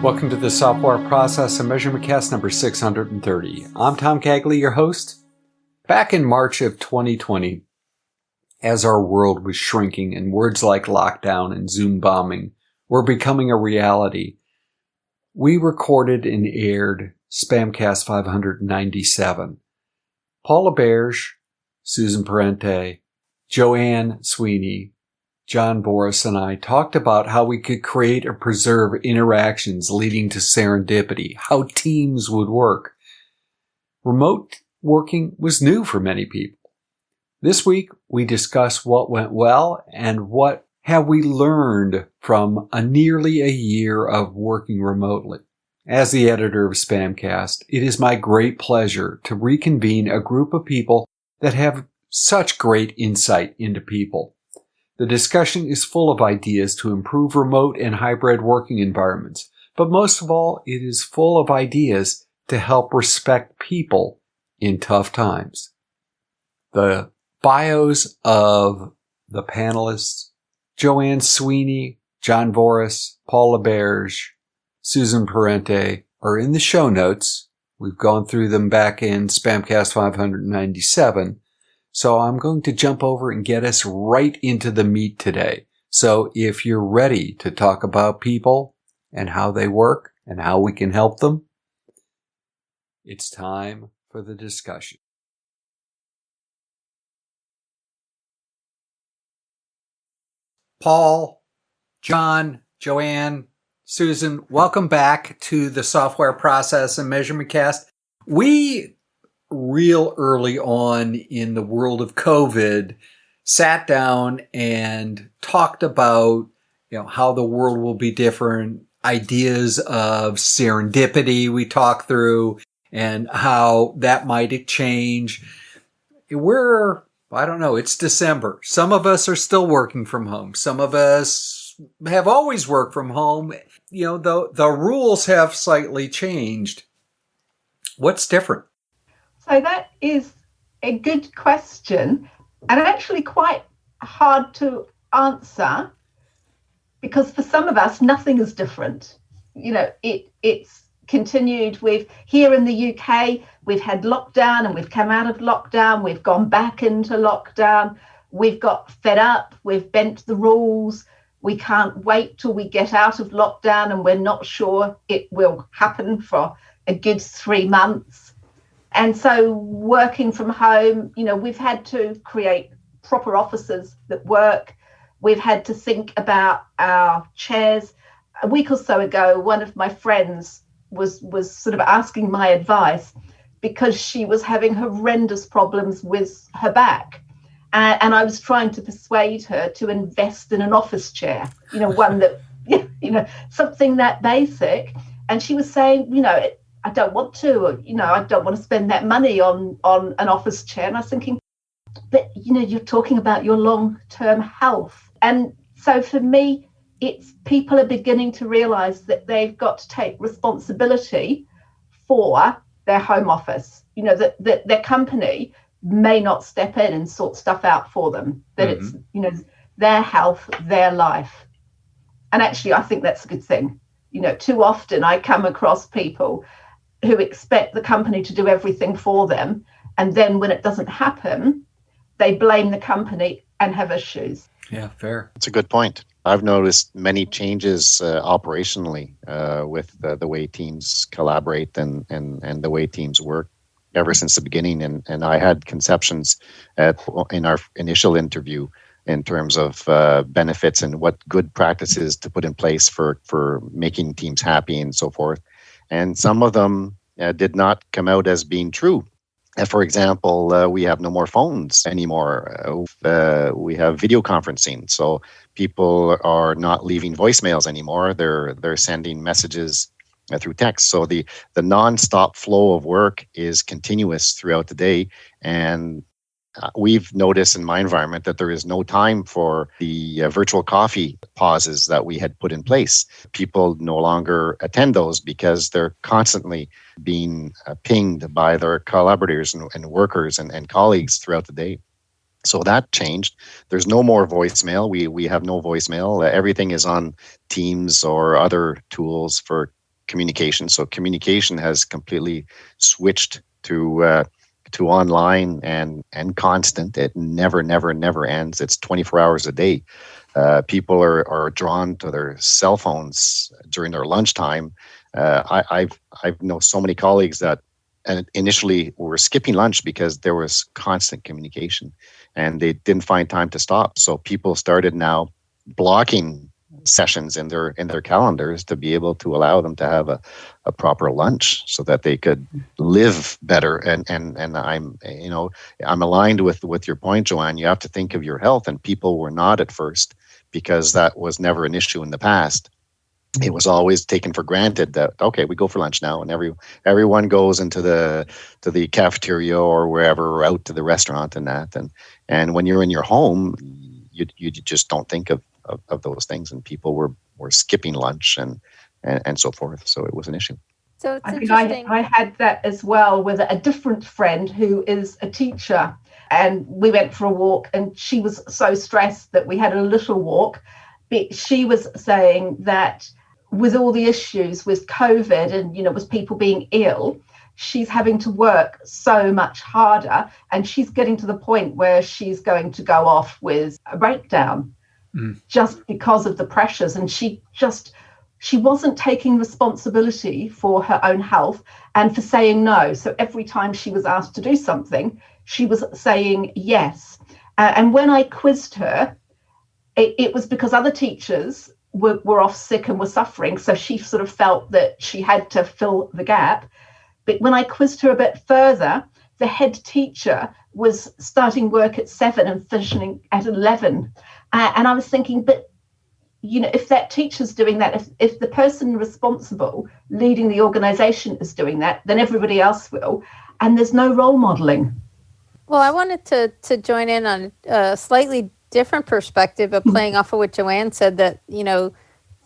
Welcome to the Software Process and Measurement Cast number 630. I'm Tom Cagley, your host. Back in March of 2020, as our world was shrinking and words like lockdown and Zoom bombing were becoming a reality, we recorded and aired SPaMCAST 597. Paul Laberge, Susan Parente, Ann Sweeney, John Voris, and I talked about how we could create or preserve interactions leading to serendipity, how teams would work. Remote working was new for many people. This week, we discuss what went well and what have we learned from nearly a year of working remotely. As the editor of SPaMCAST, it is my great pleasure to reconvene a group of people that have such great insight into people. The discussion is full of ideas to improve remote and hybrid working environments, but most of all, it is full of ideas to help respect people in tough times. The bios of the panelists, Ann Sweeney, John Voris, Paul Laberge, Susan Parente, are in the show notes. We've gone through them back in SPaMCAST 597. So I'm going to jump over and get us right into the meat today. So if you're ready to talk about people and how they work and how we can help them, it's time for the discussion. Paul, John, Joanne, Susan, welcome back to the Software Process and Measurement Cast. We real early on in the world of COVID, sat down and talked about, how the world will be different, ideas of serendipity we talked through, and how that might change. It's December. Some of us are still working from home. Some of us have always worked from home. The rules have slightly changed. What's different? So that is a good question, and actually quite hard to answer, because for some of us, nothing is different. It's continued. Here in the UK, we've had lockdown and we've come out of lockdown. We've gone back into lockdown. We've got fed up. We've bent the rules. We can't wait till we get out of lockdown, and we're not sure it will happen for a good 3 months. And so working from home, we've had to create proper offices that work. We've had to think about our chairs. A week or so ago, one of my friends was sort of asking my advice because she was having horrendous problems with her back. And I was trying to persuade her to invest in an office chair, one that, something that basic. And she was saying, I don't want to, I don't want to spend that money on an office chair. And I was thinking, but, you're talking about your long-term health. And so for me, it's people are beginning to realize that they've got to take responsibility for their home office, that their company may not step in and sort stuff out for them, that it's, their health, their life. And actually, I think that's a good thing. Too often I come across people who expect the company to do everything for them. And then when it doesn't happen, they blame the company and have issues. Yeah, fair. That's a good point. I've noticed many changes operationally with the way teams collaborate and the way teams work ever since the beginning. And I had conceptions in our initial interview in terms of benefits and what good practices to put in place for making teams happy and so forth. And some of them did not come out as being true. For example, we have no more phones anymore. We have video conferencing. So people are not leaving voicemails anymore. They're sending messages through text. So the nonstop flow of work is continuous throughout the day. And we've noticed in my environment that there is no time for the virtual coffee pauses that we had put in place. People no longer attend those because they're constantly being pinged by their collaborators and workers and colleagues throughout the day. So that changed. There's no more voicemail. We have no voicemail. Everything is on Teams or other tools for communication. So communication has completely switched to online and constant. It never ends. It's 24 hours a day. People are drawn to their cell phones during their lunchtime. I've known so many colleagues that initially were skipping lunch because there was constant communication, and they didn't find time to stop. So people started now blocking sessions in their calendars to be able to allow them to have a proper lunch so that they could live better. And I'm aligned with your point, Joanne. You have to think of your health, and people were not at first, because that was never an issue in the past. It was always taken for granted that, okay, we go for lunch now, and everyone goes into the cafeteria or wherever, or out to the restaurant and that. And when you're in your home, you just don't think of those things, and people were skipping lunch and so forth. So it was an issue. So it's interesting. I had that as well with a different friend who is a teacher, and we went for a walk, and she was so stressed that we had a little walk. But she was saying that with all the issues with COVID and, with people being ill, she's having to work so much harder, and she's getting to the point where she's going to go off with a breakdown just because of the pressures. And she wasn't taking responsibility for her own health and for saying no. So every time she was asked to do something, she was saying yes. And when I quizzed her, it was because other teachers were off sick and were suffering. So she sort of felt that she had to fill the gap. But when I quizzed her a bit further, the head teacher was starting work at 7 and finishing at 11. And I was thinking, but, if that teacher's doing that, if the person responsible leading the organization is doing that, then everybody else will. And there's no role modeling. Well, I wanted to join in on a slightly different perspective of playing off of what Joanne said, that,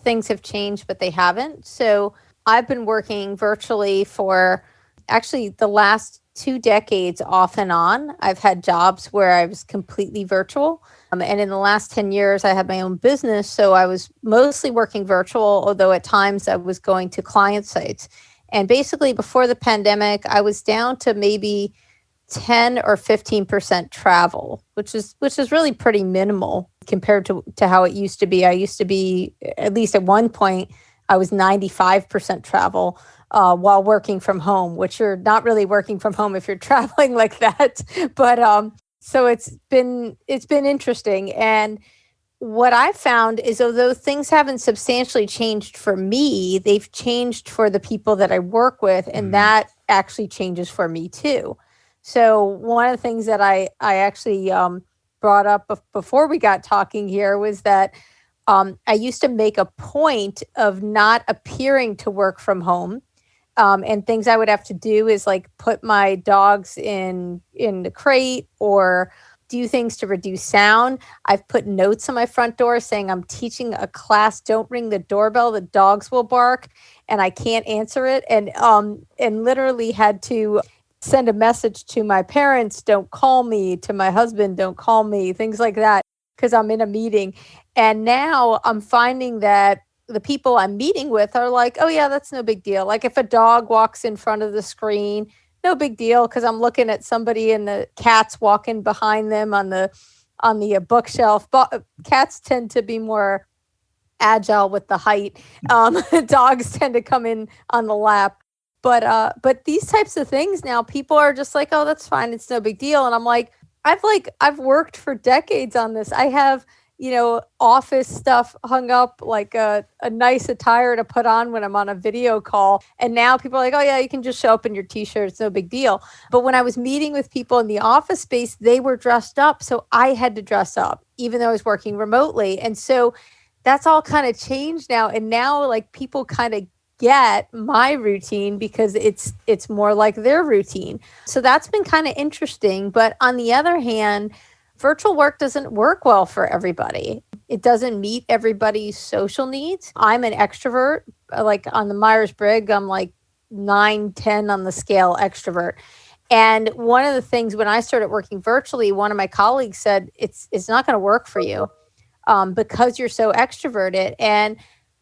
things have changed, but they haven't. So I've been working virtually for actually the last 2 decades off and on. I've had jobs where I was completely virtual. And in the last 10 years, I had my own business. So I was mostly working virtual, although at times I was going to client sites. And basically before the pandemic, I was down to maybe 10 or 15% travel, which is really pretty minimal compared to how it used to be. I used to be, at least at one point, I was 95% travel while working from home, which you're not really working from home if you're traveling like that. But so it's been interesting. And what I found is, although things haven't substantially changed for me, they've changed for the people that I work with, and that actually changes for me too. So one of the things that I actually brought up before we got talking here was that I used to make a point of not appearing to work from home. And things I would have to do is like put my dogs in the crate or do things to reduce sound. I've put notes on my front door saying I'm teaching a class, don't ring the doorbell, the dogs will bark, and I can't answer it. And literally had to send a message to my parents, don't call me, to my husband, don't call me, things like that, because I'm in a meeting. And now I'm finding that the people I'm meeting with are like, oh yeah, that's no big deal. Like if a dog walks in front of the screen, no big deal, because I'm looking at somebody and the cat's walking behind them on the bookshelf. But cats tend to be more agile with the height. Dogs tend to come in on the lap. But these types of things now, people are just like, oh, that's fine, it's no big deal. And I'm like, I've worked for decades on this. I have, office stuff hung up, like a nice attire to put on when I'm on a video call. And now people are like, oh yeah, you can just show up in your t-shirt. It's no big deal. But when I was meeting with people in the office space, they were dressed up. So I had to dress up, even though I was working remotely. And so that's all kind of changed now. And now like people kind of get my routine because it's more like their routine. So that's been kind of interesting. But on the other hand, virtual work doesn't work well for everybody. It doesn't meet everybody's social needs. I'm an extrovert, like on the Myers-Briggs, I'm like 9, 10 on the scale extrovert. And one of the things when I started working virtually, one of my colleagues said, it's not going to work for you because you're so extroverted. And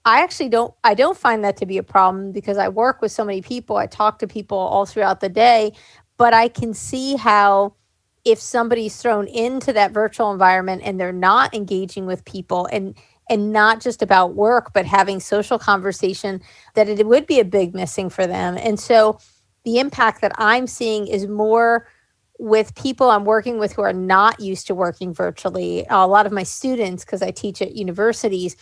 I actually don't find that to be a problem because I work with so many people. I talk to people all throughout the day, but I can see how if somebody's thrown into that virtual environment and they're not engaging with people and not just about work, but having social conversation, that it would be a big missing for them. And so the impact that I'm seeing is more with people I'm working with who are not used to working virtually. A lot of my students, because I teach at universities,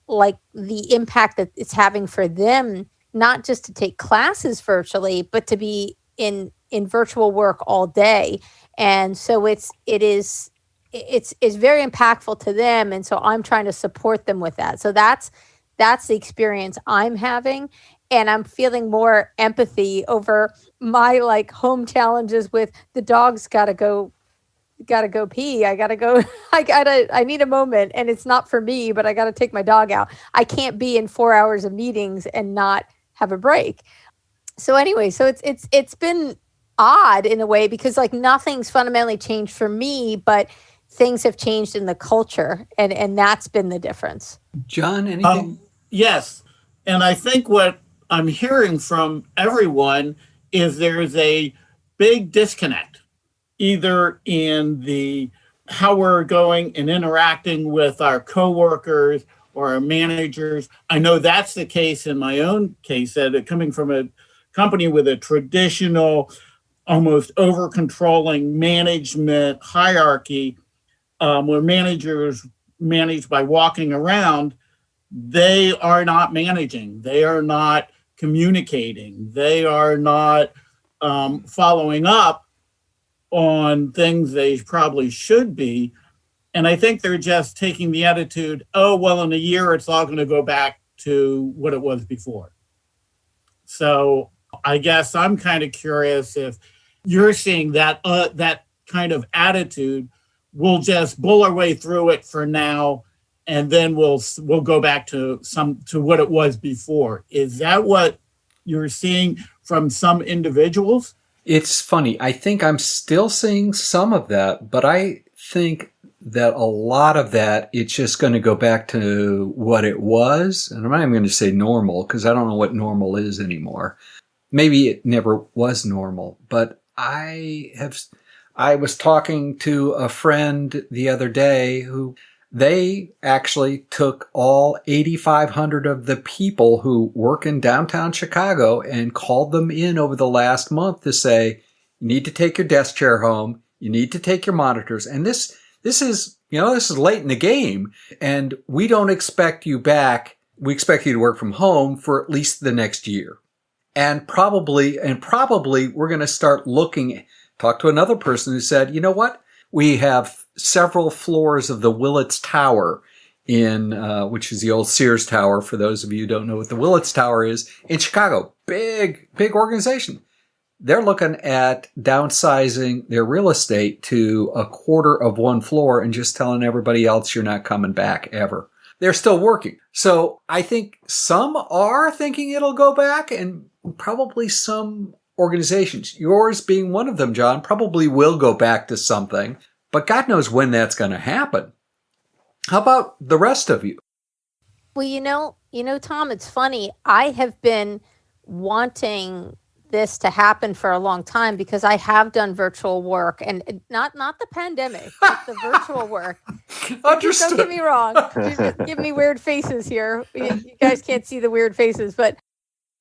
like the impact that it's having for them, not just to take classes virtually, but to be in virtual work all day. And so it's very impactful to them. And so I'm trying to support them with that. So that's the experience I'm having. And I'm feeling more empathy over my like home challenges with the dog's gotta go pee. I need a moment, and it's not for me, but I gotta take my dog out. I can't be in 4 hours of meetings and not have a break. So anyway, so it's been odd in a way because like nothing's fundamentally changed for me, but things have changed in the culture, and that's been the difference. John, anything? Yes. And I think what I'm hearing from everyone is there's a big disconnect, either in the how we're going and interacting with our coworkers or our managers. I know that's the case in my own case, that coming from a company with a traditional, almost over-controlling management hierarchy, where managers manage by walking around, they are not managing. They are not communicating. They are not following up on things they probably should be. And I think they're just taking the attitude, oh, well, in a year, it's all going to go back to what it was before. So I guess I'm kind of curious if you're seeing that kind of attitude. We'll just bull our way through it for now, and then we'll go back to what it was before. Is that what you're seeing from some individuals? It's funny. I think I'm still seeing some of that, but I think that a lot of that, it's just going to go back to what it was. And I'm not even going to say normal because I don't know what normal is anymore. Maybe it never was normal, but I was talking to a friend the other day who they actually took all 8,500 of the people who work in downtown Chicago and called them in over the last month to say, you need to take your desk chair home. You need to take your monitors. And this is late in the game, and we don't expect you back. We expect you to work from home for at least the next year. And probably we're going to start talk to another person who said, you know what? We have several floors of the Willits Tower which is the old Sears Tower. For those of you who don't know what the Willits Tower is, in Chicago, big organization. They're looking at downsizing their real estate to a quarter of one floor and just telling everybody else you're not coming back ever. They're still working. So I think some are thinking it'll go back, and probably some organizations, yours being one of them, John, probably will go back to something, but God knows when that's going to happen. How about the rest of you? Well, you know, Tom, it's funny. I have been wanting this to happen for a long time because I have done virtual work, and not the pandemic, but the virtual work. Understood. Don't get me wrong. Give me weird faces here. You guys can't see the weird faces, but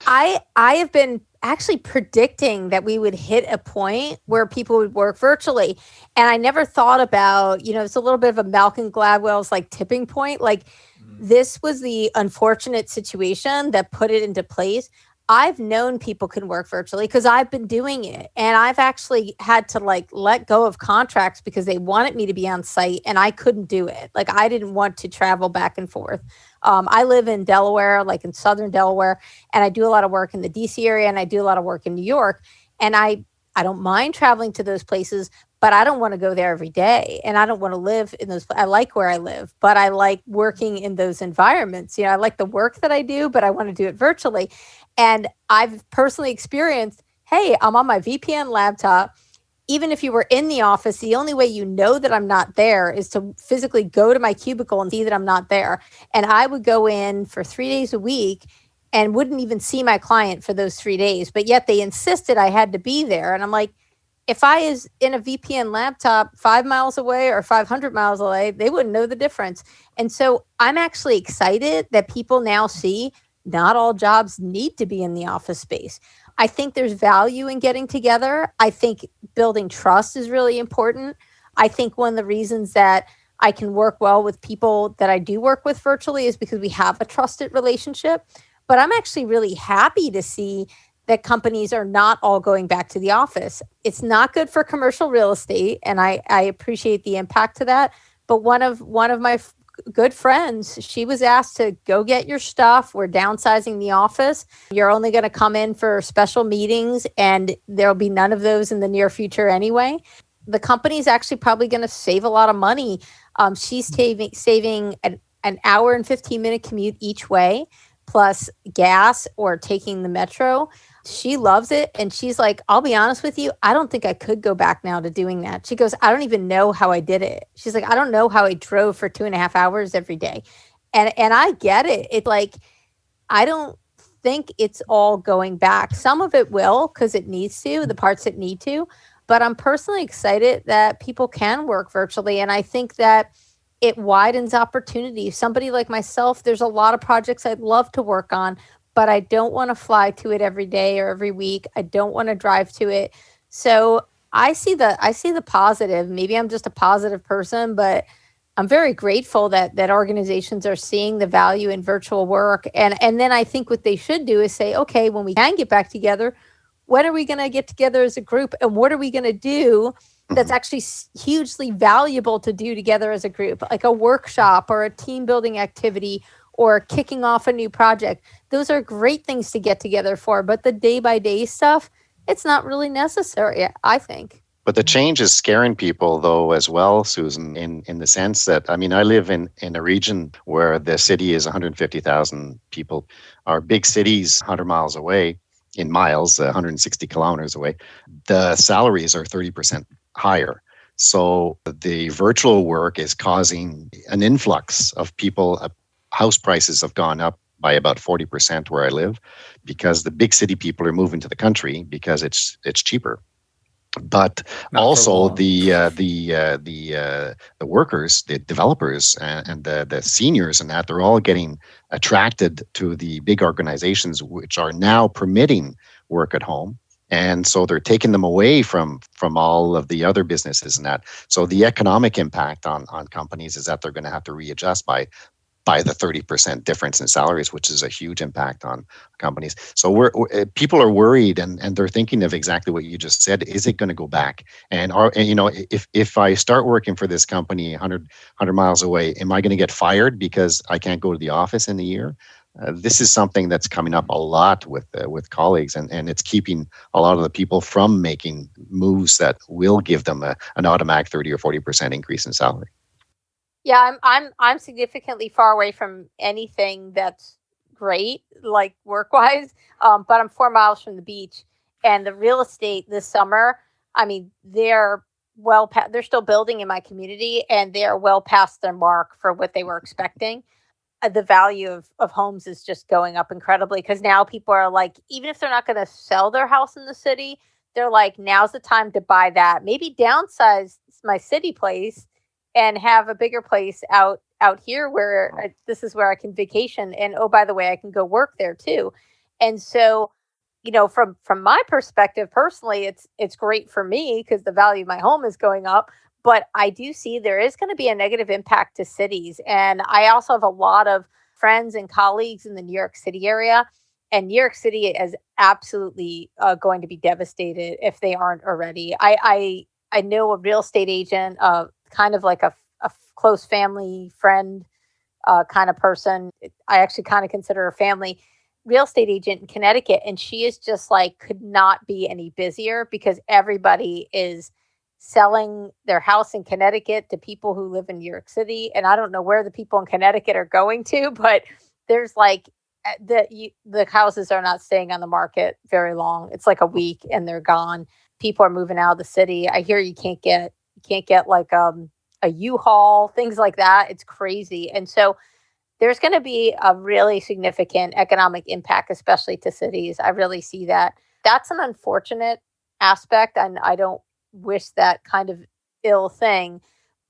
I have been actually predicting that we would hit a point where people would work virtually. And I never thought about, it's a little bit of a Malcolm Gladwell's like tipping point. Like this was the unfortunate situation that put it into place. I've known people can work virtually because I've been doing it. And I've actually had to let go of contracts because they wanted me to be on site and I couldn't do it. Like I didn't want to travel back and forth. I live in Delaware, like in Southern Delaware, and I do a lot of work in the DC area and I do a lot of work in New York. And I don't mind traveling to those places, but I don't want to go there every day. And I don't want to live in those. I like where I live, but I like working in those environments. I like the work that I do, but I want to do it virtually. And I've personally experienced, hey, I'm on my VPN laptop even if you were in the office, the only way you know that I'm not there is to physically go to my cubicle and see that I'm not there. And I would go in for 3 days a week and wouldn't even see my client for those 3 days. But yet they insisted I had to be there. And I'm like, if I is in a VPN laptop 5 miles away or 500 miles away, they wouldn't know the difference. And so I'm actually excited that people now see not all jobs need to be in the office space. I think there's value in getting together. I think building trust is really important. I think one of the reasons that I can work well with people that I do work with virtually is because we have a trusted relationship. But I'm actually really happy to see that companies are not all going back to the office. It's not good for commercial real estate, and I appreciate the impact to that. But one of my good friends, she was asked to go get your stuff. We're downsizing the office. You're only going to come in for special meetings, and there'll be none of those in the near future anyway. The company's actually probably going to save a lot of money. She's saving an hour and 15-minute commute each way, plus gas or taking the metro. She loves it. And she's like, I'll be honest with you, I don't think I could go back now to doing that. She goes, I don't even know how I did it. She's like, I don't know how I drove for 2.5 hours every day. And I get it. It's like, I don't think it's all going back. Some of it will, because it needs to, the parts that need to. But I'm personally excited that people can work virtually. And I think that it widens opportunity. Somebody like myself, there's a lot of projects I'd love to work on, but I don't want to fly to it every day or every week. I don't want to drive to it. So I see the positive. Maybe I'm just a positive person, but I'm very grateful that organizations are seeing the value in virtual work. And then I think what they should do is say, okay, when we can get back together, when are we going to get together as a group? And what are we going to do that's actually hugely valuable to do together as a group, like a workshop or a team building activity or kicking off a new project? Those are great things to get together for, but the day-by-day stuff, it's not really necessary, I think. But the change is scaring people, though, as well, Susan, in the sense that, I mean, I live in a region where the city is 150,000 people. Our big cities, 100 miles away, in miles, 160 kilometers away, the salaries are 30% higher. So the virtual work is causing an influx of people. House prices have gone up by about 40% where I live, because the big city people are moving to the country because it's cheaper. But also the workers, the developers, and the seniors, and that they're all getting attracted to the big organizations which are now permitting work at home, and so they're taking them away from all of the other businesses and that. So the economic impact on companies is that they're going to have to readjust by the 30% difference in salaries, which is a huge impact on companies. So people are worried, and they're thinking of exactly what you just said. Is it going to go back? And if I start working for this company 100 miles away, am I going to get fired because I can't go to the office in a year? This is something that's coming up a lot with colleagues, and it's keeping a lot of the people from making moves that will give them an automatic 30 or 40% increase in salary. Yeah, I'm significantly far away from anything that's great, like work-wise, but I'm 4 miles from the beach. And the real estate this summer, I mean, they're still building in my community, and they're well past their mark for what they were expecting. The value of homes is just going up incredibly, because now people are like, even if they're not going to sell their house in the city, they're like, now's the time to buy that. Maybe downsize my city place and have a bigger place out here where this is where I can vacation. And oh, by the way, I can go work there too. And so, from my perspective, personally, it's great for me because the value of my home is going up. But I do see there is going to be a negative impact to cities. And I also have a lot of friends and colleagues in the New York City area. And New York City is absolutely going to be devastated if they aren't already. I know a real estate agent, kind of like a close family friend kind of person. I actually kind of consider her family, real estate agent in Connecticut. And she is just like, could not be any busier because everybody is selling their house in Connecticut to people who live in New York City. And I don't know where the people in Connecticut are going to, but there's like the houses are not staying on the market very long. It's like a week and they're gone. people are moving out of the city. I hear you can't get like a U-Haul, things like that. It's crazy. And so there's going to be a really significant economic impact, especially to cities. I really see that. That's an unfortunate aspect, and I don't wish that kind of ill thing.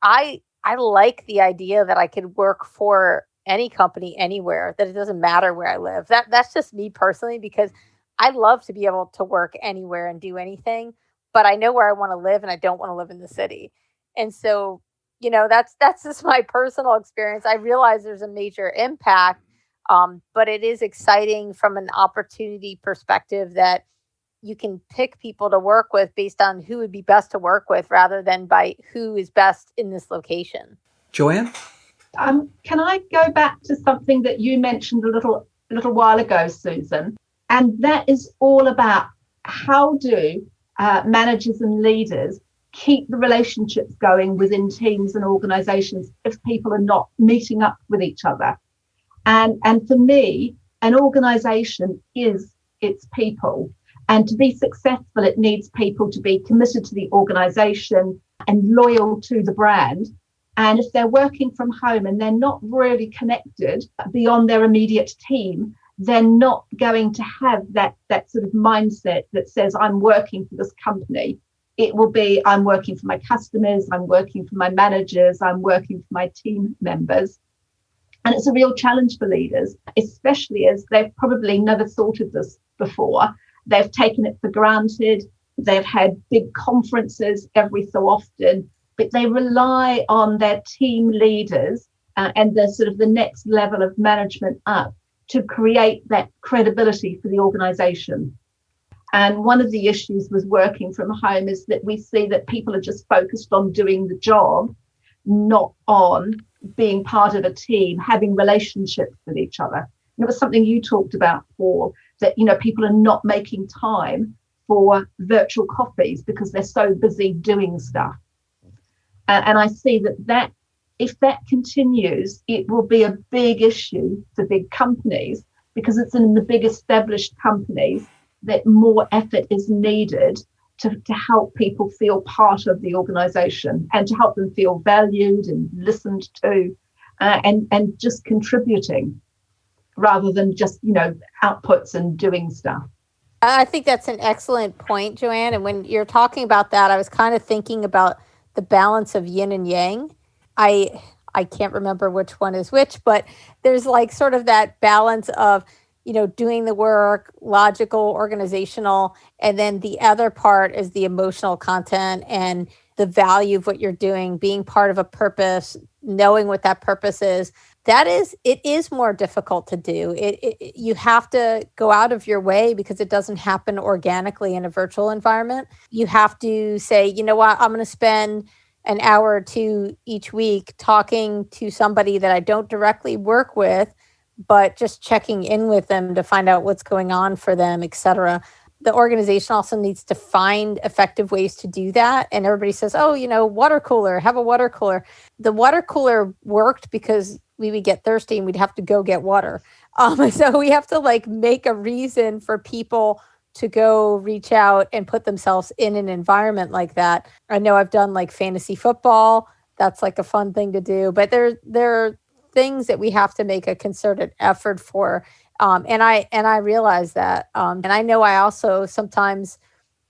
I like the idea that I could work for any company anywhere, that it doesn't matter where I live. That's just me personally, because I love to be able to work anywhere and do anything, but I know where I want to live and I don't want to live in the city. And so, that's just my personal experience. I realize there's a major impact, but it is exciting from an opportunity perspective that you can pick people to work with based on who would be best to work with rather than by who is best in this location. Joanne? Can I go back to something that you mentioned a little while ago, Susan? And that is all about how do managers and leaders keep the relationships going within teams and organizations if people are not meeting up with each other. And for me, an organization is its people. And to be successful, it needs people to be committed to the organization and loyal to the brand. And if they're working from home and they're not really connected beyond their immediate team, they're not going to have that sort of mindset that says, I'm working for this company. It will be, I'm working for my customers, I'm working for my managers, I'm working for my team members. And it's a real challenge for leaders, especially as they've probably never thought of this before. They've taken it for granted. They've had big conferences every so often, but they rely on their team leaders and the sort of the next level of management up to create that credibility for the organization. And one of the issues with working from home is that we see that people are just focused on doing the job, not on being part of a team, having relationships with each other. And it was something you talked about, Paul, that, people are not making time for virtual coffees because they're so busy doing stuff. And I see that if that continues, it will be a big issue for big companies, because it's in the big established companies that more effort is needed to help people feel part of the organization and to help them feel valued and listened to and just contributing rather than just, outputs and doing stuff. I think that's an excellent point, Joanne. And when you're talking about that, I was kind of thinking about the balance of yin and yang. I can't remember which one is which, but there's like sort of that balance of, doing the work, logical, organizational, and then the other part is the emotional content and the value of what you're doing, being part of a purpose, knowing what that purpose is. It is more difficult to do. You have to go out of your way because it doesn't happen organically in a virtual environment. You have to say, you know what, I'm going to spend an hour or two each week talking to somebody that I don't directly work with, but just checking in with them to find out what's going on for them, et cetera. The organization also needs to find effective ways to do that. And everybody says, oh, water cooler, have a water cooler. The water cooler worked because we would get thirsty and we'd have to go get water. So we have to make a reason for people to go reach out and put themselves in an environment like that. I know I've done fantasy football. That's a fun thing to do, but there are things that we have to make a concerted effort for. And I realize that. And I know I also sometimes,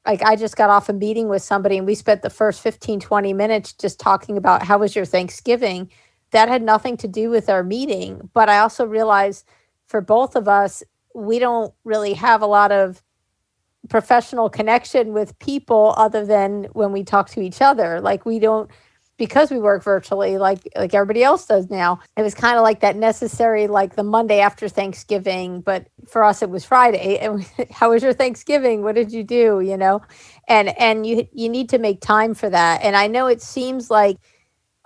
I just got off a meeting with somebody and we spent the first 15, 20 minutes just talking about how was your Thanksgiving. That had nothing to do with our meeting. But I also realized for both of us, we don't really have a lot of professional connection with people other than when we talk to each other. We don't, because we work virtually like everybody else does now. It was kind of like that necessary, the Monday after Thanksgiving, but for us it was Friday. And how was your Thanksgiving? What did you do? And you need to make time for that. And I know it seems like,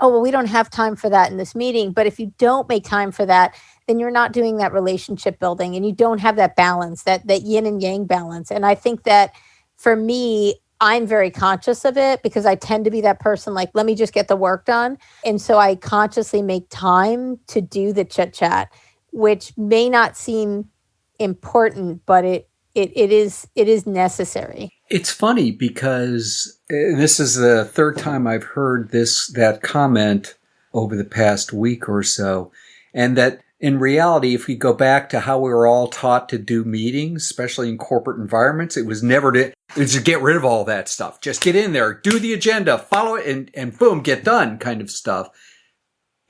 oh, well, we don't have time for that in this meeting. But if you don't make time for that, then you're not doing that relationship building and you don't have that balance, that yin and yang balance. And I think that for me, I'm very conscious of it because I tend to be that person, let me just get the work done. And so I consciously make time to do the chit chat, which may not seem important, but it is necessary. It's funny because this is the third time I've heard that comment over the past week or so, and that in reality, if we go back to how we were all taught to do meetings, especially in corporate environments, it was to get rid of all that stuff. Just get in there, do the agenda, follow it, and boom, get done kind of stuff.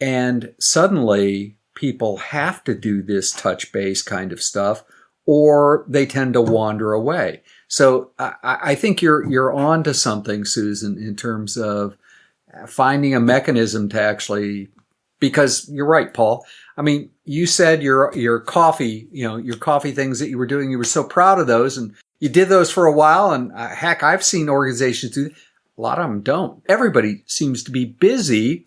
And suddenly people have to do this touch base kind of stuff, or they tend to wander away. So I think you're on to something, Susan, in terms of finding a mechanism to actually, because you're right, Paul. I mean, you said your coffee, your coffee things that you were doing, you were so proud of those, and you did those for a while. And heck, I've seen organizations do. A lot of them don't. Everybody seems to be busy,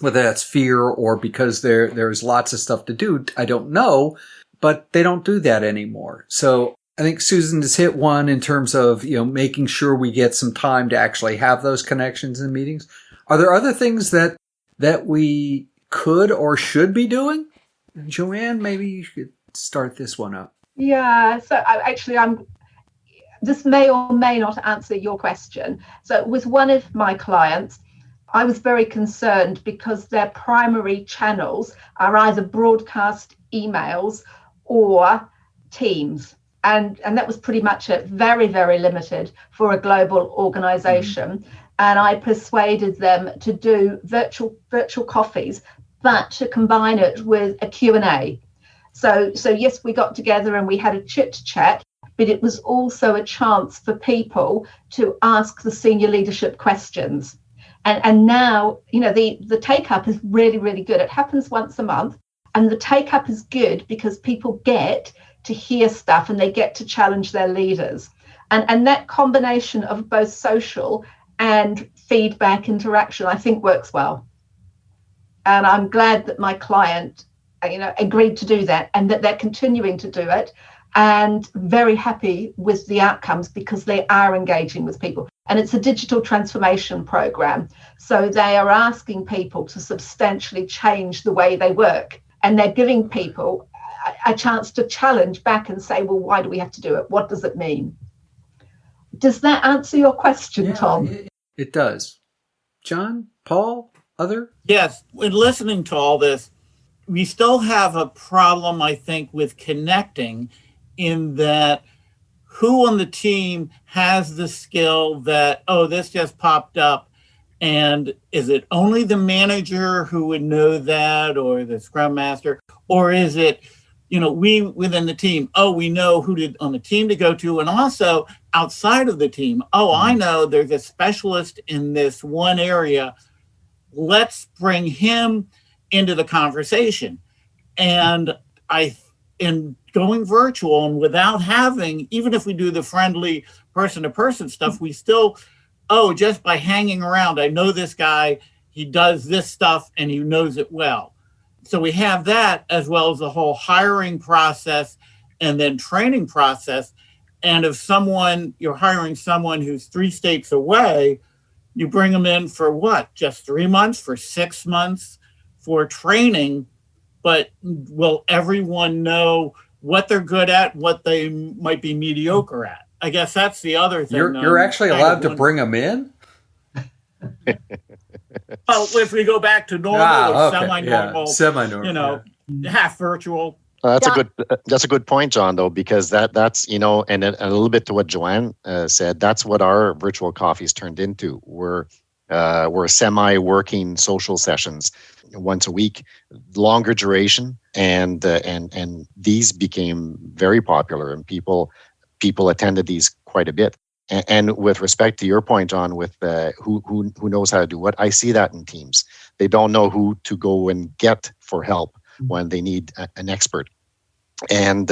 whether that's fear or because there's lots of stuff to do. I don't know, but they don't do that anymore. So I think Susan has hit one in terms of making sure we get some time to actually have those connections and meetings. Are there other things that we could or should be doing? Joanne, maybe you should start this one up. Yeah, so this may or may not answer your question. So with one of my clients, I was very concerned because their primary channels are either broadcast emails or Teams. And that was pretty much it, very, very limited for a global organization. Mm-hmm. And I persuaded them to do virtual coffees, but to combine it with a Q&A. So yes, we got together and we had a chit chat, but it was also a chance for people to ask the senior leadership questions. And now, the take up is really, really good. It happens once a month, and the take up is good because people get to hear stuff and they get to challenge their leaders. And that combination of both social and feedback interaction, I think, works well. And I'm glad that my client, agreed to do that, and that they're continuing to do it, and very happy with the outcomes because they are engaging with people. And it's a digital transformation program. So they are asking people to substantially change the way they work. And they're giving people a chance to challenge back and say, well, why do we have to do it? What does it mean? Does that answer your question, Tom? It does. John, Paul, other? Yes. When listening to all this, we still have a problem, I think, with connecting, in that who on the team has the skill that, this just popped up, and is it only the manager who would know that, or the scrum master, or is it, we within the team, we know who on the team to go to, and also outside of the team, I know there's a specialist in this one area, let's bring him into the conversation. And in going virtual and without having, even if we do the friendly person-to-person stuff, we still, just by hanging around, I know this guy, he does this stuff and he knows it well. So we have that, as well as the whole hiring process and then training process. And if you're hiring someone who's 3 states away, you bring them in for what? Just 3 months, for 6 months for training. But will everyone know what they're good at, what they might be mediocre at? I guess that's the other thing. You're actually allowed to bring them in? If we go back to normal or semi-normal, semi-normal, half virtual. That's a good point, John, though, because that's and a little bit to what Joanne said. That's what our virtual coffees turned into. We're semi-working social sessions once a week, longer duration, and these became very popular, and people attended these quite a bit. And with respect to your point, John, with who knows how to do what, I see that in teams. They don't know who to go and get for help when they need an expert. And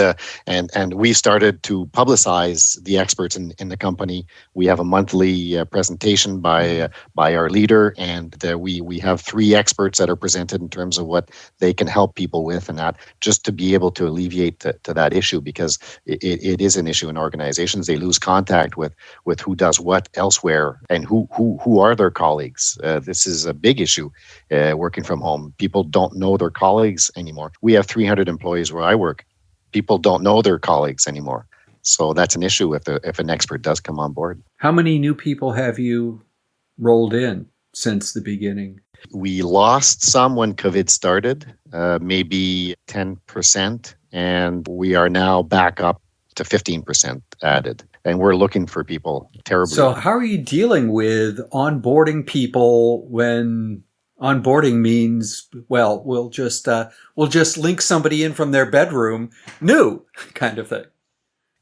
we started to publicize the experts in the company. We have a monthly presentation by our leader, and we have 3 experts that are presented in terms of what they can help people with, and that just to be able to alleviate to that issue, because it is an issue in organizations. They lose contact with who does what elsewhere and who are their colleagues. This is a big issue working from home. People don't know their colleagues anymore. We have 300 employees where I work. People don't know their colleagues anymore. So that's an issue if an expert does come on board. How many new people have you rolled in since the beginning? We lost some when COVID started, maybe 10%, and we are now back up to 15% added. And we're looking for people terribly. So how are you dealing with onboarding people when onboarding means, well, we'll just link somebody in from their bedroom, new kind of thing?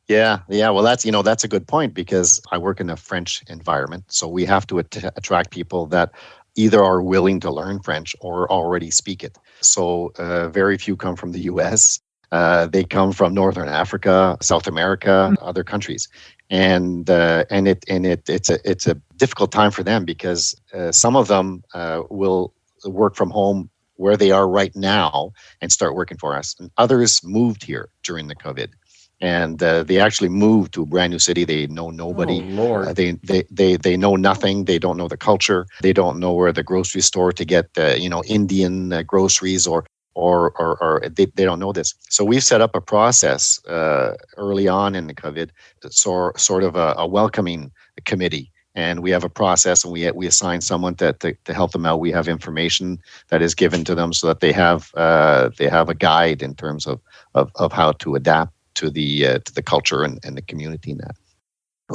Yeah. Well, that's a good point, because I work in a French environment, so we have to attract people that either are willing to learn French or already speak it. So very few come from the U.S. They come from Northern Africa, South America, other countries, and it's a difficult time for them, because some of them will work from home where they are right now and start working for us, and others moved here during the COVID. And they actually moved to a brand new city. They know nobody. Oh, Lord. They know nothing. They don't know the culture. They don't know where the grocery store to get Indian groceries or they don't know this. So we've set up a process early on in the COVID, sort of a welcoming committee. And we have a process, and we assign someone to help them out. We have information that is given to them so that they have a guide in terms of how to adapt to the culture and the community in that.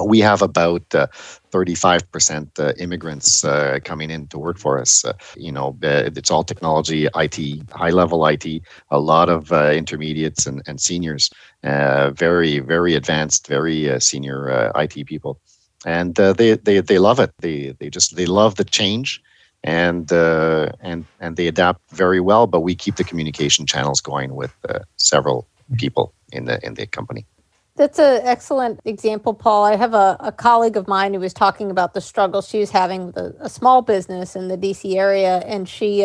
We have about 35% immigrants coming in to work for us. It's all technology, IT, high-level IT, a lot of intermediates and seniors, very, very advanced, very senior IT people. And they love it. They love the change, and they adapt very well. But we keep the communication channels going with several people in the company. That's an excellent example, Paul. I have a colleague of mine who was talking about the struggle she was having with a small business in the DC area, and she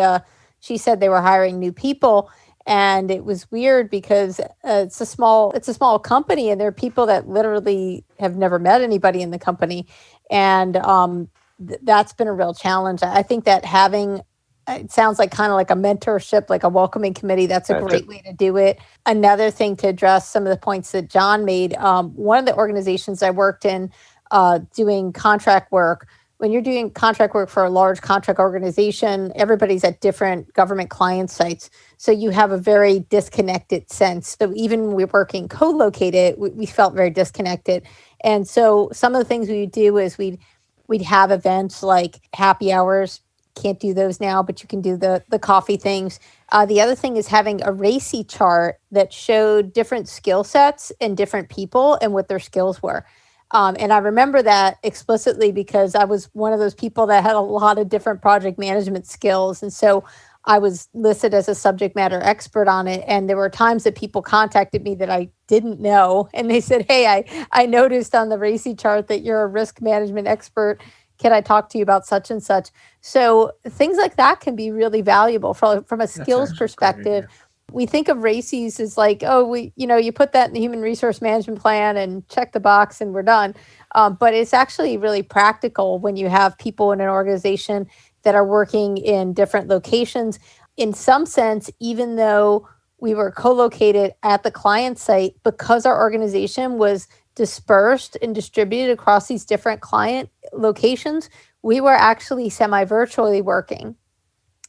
said they were hiring new people, and it was weird because it's a small company, and there are people that literally have never met anybody in the company, and that's been a real challenge. I think that having it sounds like kind of like a mentorship, like a welcoming committee. That's a great way to do it. Another thing to address some of the points that John made, one of the organizations I worked in doing contract work, when you're doing contract work for a large contract organization, everybody's at different government client sites. So you have a very disconnected sense. So even when we're working co-located, we felt very disconnected. And so some of the things we would do is we'd have events like happy hours. Can't do those now, but you can do the coffee things. The other thing is having a RACI chart that showed different skill sets and different people and what their skills were. And I remember that explicitly because I was one of those people that had a lot of different project management skills. And so I was listed as a subject matter expert on it. And there were times that people contacted me that I didn't know. And they said, hey, I noticed on the RACI chart that you're a risk management expert. Can I talk to you about such and such? So things like that can be really valuable from a skills perspective. We think of RACIs as like, you put that in the human resource management plan and check the box and we're done. But it's actually really practical when you have people in an organization that are working in different locations. In some sense, even though we were co-located at the client site, because our organization was dispersed and distributed across these different client locations, we were actually semi-virtually working.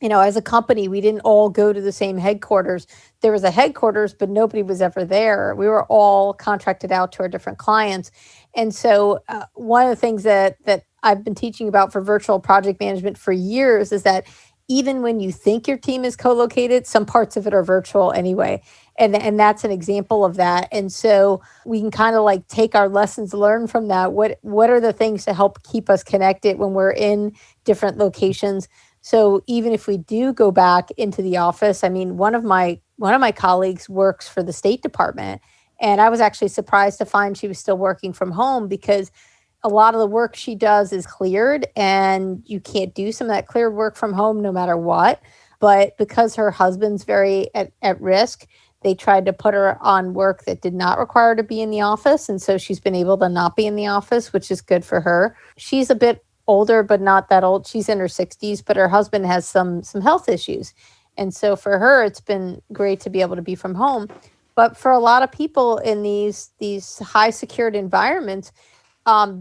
As a company, we didn't all go to the same headquarters. There was a headquarters, but nobody was ever there. We were all contracted out to our different clients. And so one of the things that I've been teaching about for virtual project management for years is that even when you think your team is co-located, some parts of it are virtual anyway. And that's an example of that. And so we can kind of like take our lessons learned from that. What are the things to help keep us connected when we're in different locations? So even if we do go back into the office, I mean, one of my colleagues works for the State Department, and I was actually surprised to find she was still working from home because a lot of the work she does is cleared, and you can't do some of that cleared work from home no matter what. But because her husband's very at risk, they tried to put her on work that did not require her to be in the office. And so she's been able to not be in the office, which is good for her. She's a bit older, but not that old. She's in her 60s, but her husband has some health issues. And so for her, it's been great to be able to be from home. But for a lot of people in these high secured environments,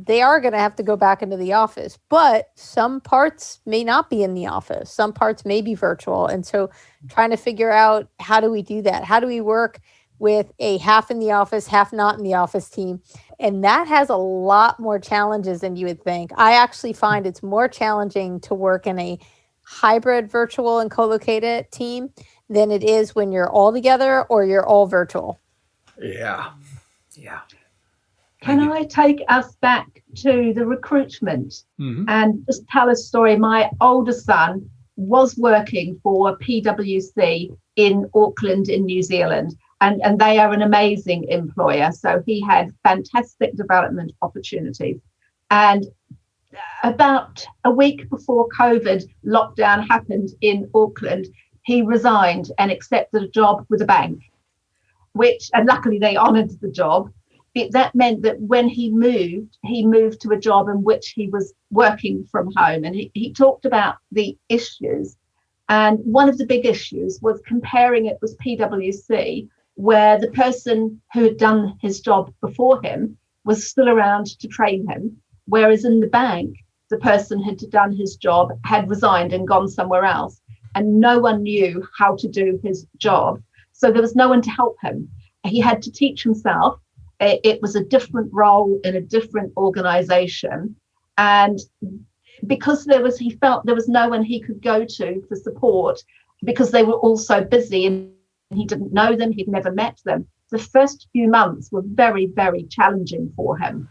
they are going to have to go back into the office, but some parts may not be in the office. Some parts may be virtual. And so trying to figure out, how do we do that? How do we work with a half in the office, half not in the office team? And that has a lot more challenges than you would think. I actually find it's more challenging to work in a hybrid virtual and co-located team than it is when you're all together or you're all virtual. Yeah. Can I take us back to the recruitment and just tell a story? My older son was working for PwC in Auckland in New Zealand, and they are an amazing employer. So he had fantastic development opportunities. And about a week before COVID lockdown happened in Auckland, he resigned and accepted a job with a bank, and luckily they honoured the job. That meant that when he moved to a job in which he was working from home. And he talked about the issues. And one of the big issues was comparing it with PwC, where the person who had done his job before him was still around to train him. Whereas in the bank, the person who had done his job had resigned and gone somewhere else. And no one knew how to do his job. So there was no one to help him. He had to teach himself. It was a different role in a different organization. And because he felt there was no one he could go to for support, because they were all so busy and he didn't know them, he'd never met them. The first few months were very, very challenging for him.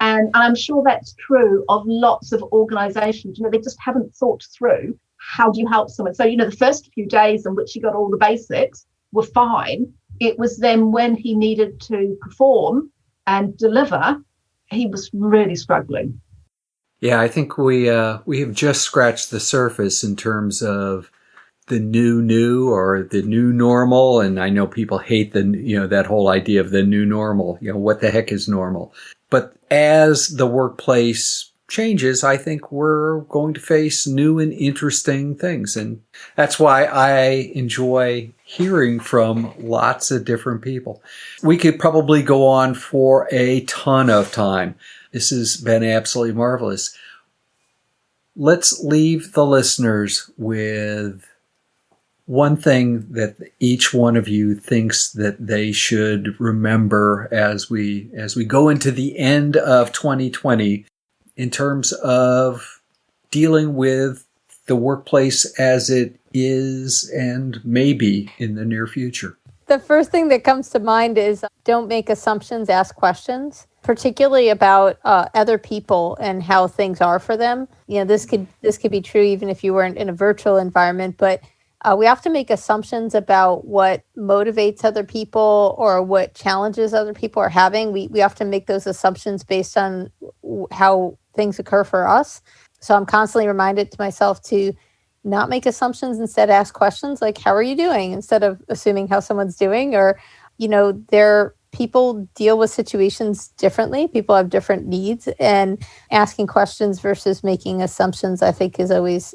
And I'm sure that's true of lots of organizations. They just haven't thought through, how do you help someone? So, the first few days in which he got all the basics were fine. It was then when he needed to perform and deliver, he was really struggling. Yeah, I think we have just scratched the surface in terms of the new or the new normal. And I know people hate that whole idea of the new normal. What the heck is normal? But as the workplace changes, I think we're going to face new and interesting things. And that's why I enjoy hearing from lots of different people. We could probably go on for a ton of time. This has been absolutely marvelous. Let's leave the listeners with one thing that each one of you thinks that they should remember as we go into the end of 2020 in terms of dealing with the workplace as it is and maybe in the near future. The first thing that comes to mind is don't make assumptions, ask questions, particularly about other people and how things are for them. This could be true even if you weren't in a virtual environment, but we have to make assumptions about what motivates other people or what challenges other people are having. We have to make those assumptions based on how things occur for us. So I'm constantly reminded to myself to not make assumptions, instead ask questions like, how are you doing? Instead of assuming how someone's doing, or, people deal with situations differently. People have different needs, and asking questions versus making assumptions, I think is always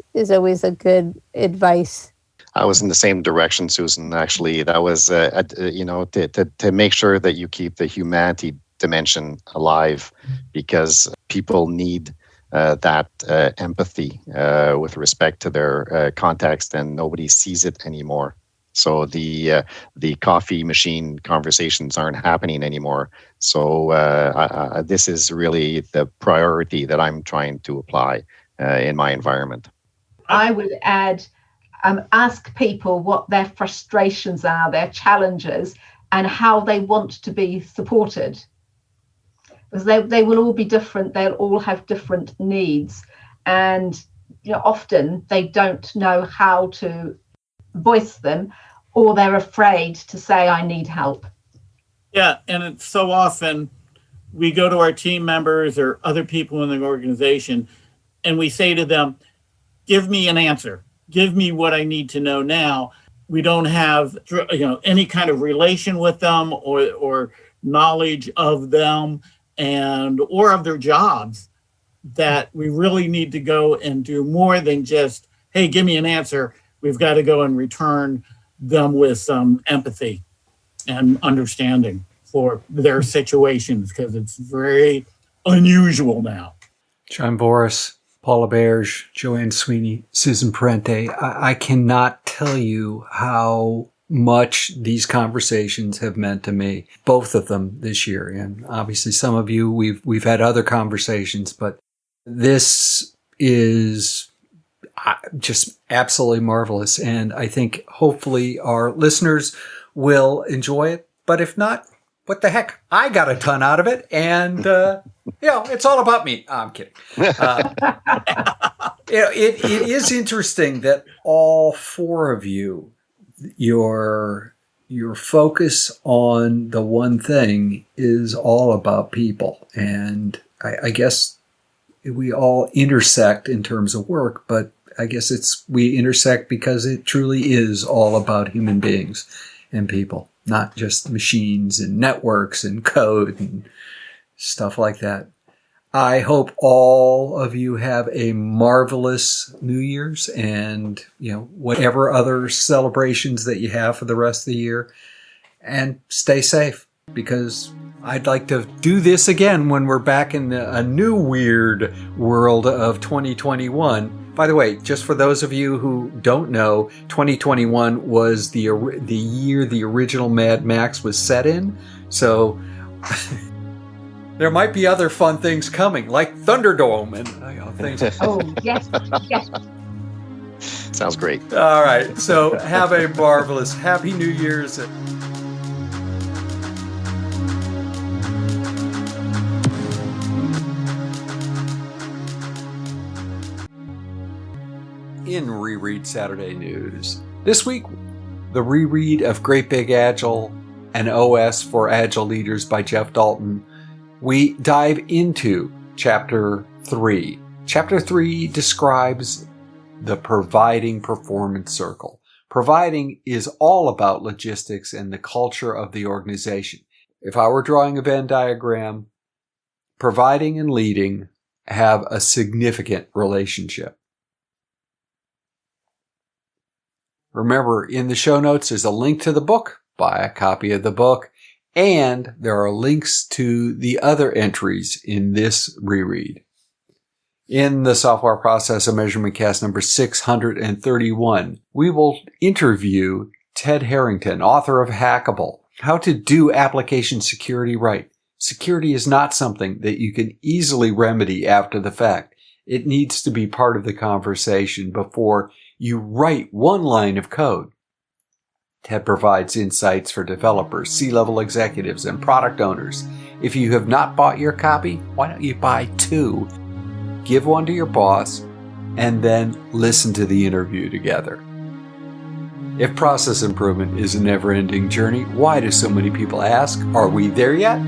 a good advice. I was in the same direction, Susan. Actually, that was to make sure that you keep the humanity dimension alive, because people need that empathy with respect to their context, and nobody sees it anymore. So the coffee machine conversations aren't happening anymore. So this is really the priority that I'm trying to apply in my environment. I would add, ask people what their frustrations are, their challenges, and how they want to be supported. Because they will all be different. They'll all have different needs. And often they don't know how to voice them, or they're afraid to say, I need help. Yeah, and it's so often we go to our team members or other people in the organization and we say to them, give me an answer. Give me what I need to know now. We don't have any kind of relation with them or knowledge of them or of their jobs, that we really need to go and do more than just, hey, give me an answer. We've got to go and return them with some empathy and understanding for their situations, because it's very unusual now. John Voris, Paul Laberge, Ann Sweeney, Susan Parente. I cannot tell you how much these conversations have meant to me, both of them this year. And obviously some of you, we've had other conversations, but this is just absolutely marvelous. And I think hopefully our listeners will enjoy it. But if not, what the heck? I got a ton out of it. And, it's all about me. Oh, I'm kidding. It is interesting that all four of you, your focus on the one thing is all about people. And I guess we all intersect in terms of work, but I guess we intersect because it truly is all about human beings and people, not just machines and networks and code and stuff like that. I hope all of you have a marvelous New Year's and, whatever other celebrations that you have for the rest of the year, and stay safe, because I'd like to do this again when we're back in a new weird world of 2021. By the way, just for those of you who don't know, 2021 was the year the original Mad Max was set in. So there might be other fun things coming, like Thunderdome and things. Oh, yes, yes. Sounds great. All right. So have a marvelous Happy New Year's. In Reread Saturday News. This week, the reread of Great Big Agile, an OS for Agile Leaders by Jeff Dalton. We dive into Chapter 3. Chapter 3 describes the Providing Performance Circle. Providing is all about logistics and the culture of the organization. If I were drawing a Venn diagram, providing and leading have a significant relationship. Remember, in the show notes, there's a link to the book. Buy a copy of the book. And there are links to the other entries in this reread. In the Software Process of Measurement Cast number 631, we will interview Ted Harrington, author of Hackable, How to Do Application Security Right. Security is not something that you can easily remedy after the fact. It needs to be part of the conversation before you write one line of code. Ted provides insights for developers, C-level executives, and product owners. If you have not bought your copy, why don't you buy 2? Give one to your boss, and then listen to the interview together. If process improvement is a never-ending journey, why do so many people ask, are we there yet?